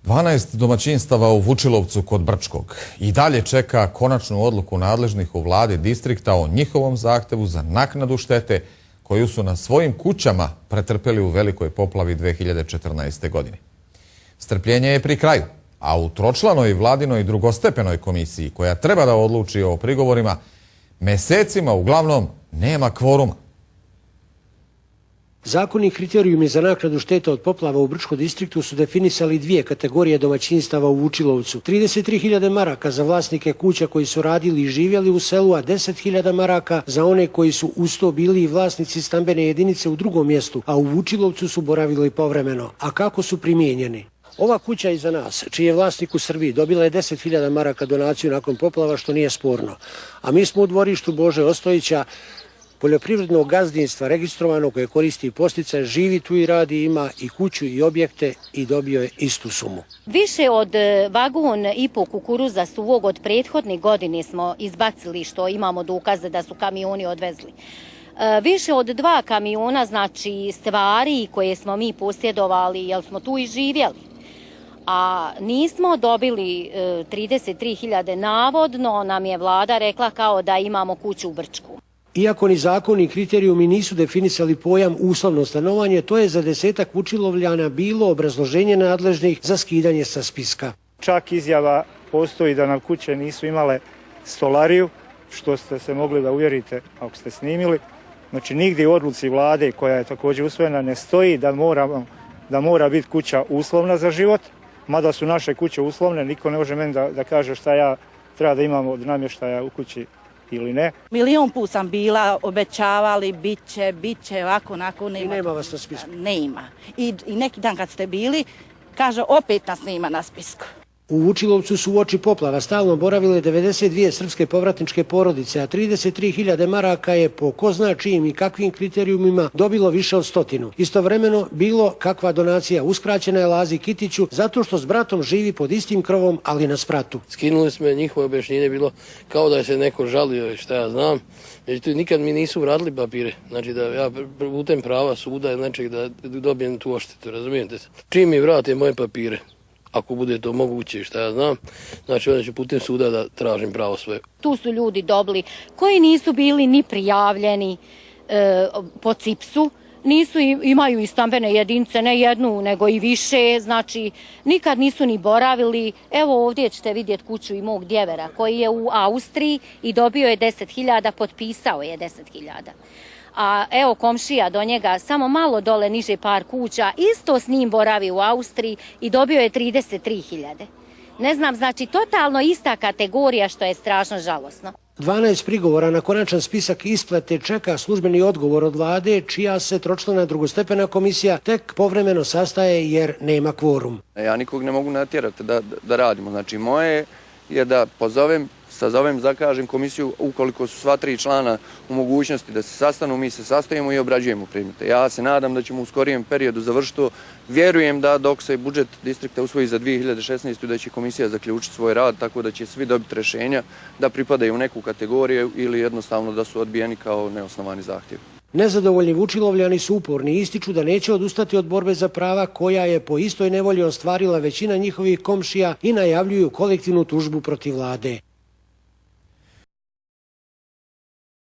12 domaćinstava u Vučilovcu kod Brčkog i dalje čeka konačnu odluku nadležnih u vladi distrikta o njihovom zahtevu za naknadu štete koju su na svojim kućama pretrpeli u velikoj poplavi 2014. godine. Strpljenje je pri kraju, a u tročlanoj vladinoj drugostepenoj komisiji koja treba da odluči o prigovorima mesecima uglavnom nema kvoruma. Zakoni i kriterijumi za naknadu šteta od poplava u Brčkom distriktu su definisali dvije kategorije domaćinstava u Vučilovcu. 33.000 maraka za vlasnike kuća koji su radili i živjeli u selu, a 10.000 maraka za one koji su uz to bili i vlasnici stambene jedinice u drugom mjestu, a u Vučilovcu su boravili povremeno. A kako su primijenjeni? Ova kuća iza nas, čiji je vlasnik u Srbiji, dobila je 10.000 maraka donaciju nakon poplava, što nije sporno. A mi smo u dvorištu Bože Ostojića, poljoprivrednog gazdinstva registrovano koje koristi posticaje, živi tu i radi, ima i kuću i objekte i dobio je istu sumu. Više od vagun i po kukuruza suvog od prethodne godine smo izbacili, što imamo dokaze da su kamioni odvezli. Više od 2 kamiona, znači stvari koje smo mi posjedovali, jer smo tu i živjeli. A nismo dobili 33.000, navodno nam je vlada rekla kao da imamo kuću u Brčku. Iako ni zakoni i kriterijumi nisu definisali pojam uslovno stanovanje, to je za 10-ak Vučilovljana bilo obrazloženje nadležnih za skidanje sa spiska. Čak izjava postoji da nam kuće nisu imale stolariju, što ste se mogli da uvjerite ako ste snimili. Znači nigdje u odluci vlade, koja je također usvojena, ne stoji da mora biti kuća uslovna za život, mada su naše kuće uslovne, niko ne može meni da kaže šta ja treba da imam od namještaja u kući ili ne. Milion put sam bila, obećavali, bit će, ovako, onako. I nema vas na spisku? Nema. I neki dan kad ste bili, kaže opet nas nema na spisku. U Vučilovcu su uoči poplava stalno boravile 92 srpske povratničke porodice, a 33.000 maraka je po ko zna čijim i kakvim kriterijumima dobilo više od 100. Istovremeno bilo kakva donacija uskraćena je Lazi Kitiću zato što s bratom živi pod istim krovom, ali na spratu. Skinuli smo njihove objašnjenje, bilo kao da se neko žalio i šta ja znam. Međutim, nikad mi nisu vratili papire. Znači da ja putem prava suda ili nečeg da dobijem tu odštetu, razumijete se. Čim mi vrate moje papire, ako bude to moguće, šta ja znam, znači onda ću putem suda da tražim pravo svoje. Tu su ljudi dobili koji nisu bili ni prijavljeni po CIPS-u, imaju i stambene jedinice, ne jednu, nego i više, znači nikad nisu ni boravili. Evo ovdje ćete vidjeti kuću i mog djevera koji je u Austriji i dobio je 10.000, potpisao je 10.000. A evo komšija do njega, samo malo dole niže par kuća, isto s njim boravi u Austriji i dobio je 33.000. Ne znam, znači totalno ista kategorija, što je strašno žalosno. 12 prigovora na konačan spisak isplate čeka službeni odgovor od vlade, čija se tročlana drugostepena komisija tek povremeno sastaje jer nema kvorum. Ja nikog ne mogu natjerati da radimo. Znači moje je da sazovem, zakažem komisiju, ukoliko su sva 3 člana u mogućnosti da se sastanu, mi se sastajemo i obrađujemo predmete. Ja se nadam da ćemo u skorijem periodu završiti to. Vjerujem da dok se budžet distrikta usvoji za 2016. da će komisija zaključiti svoj rad, tako da će svi dobiti rješenja da pripadaju u neku kategoriju ili jednostavno da su odbijeni kao neosnovani zahtjev. Nezadovoljni Vučilovljani su uporni i ističu da neće odustati od borbe za prava koja je po istoj nevolji ostvarila većina njihovih komšija i najavljuju kolektivnu tužbu protiv vlade.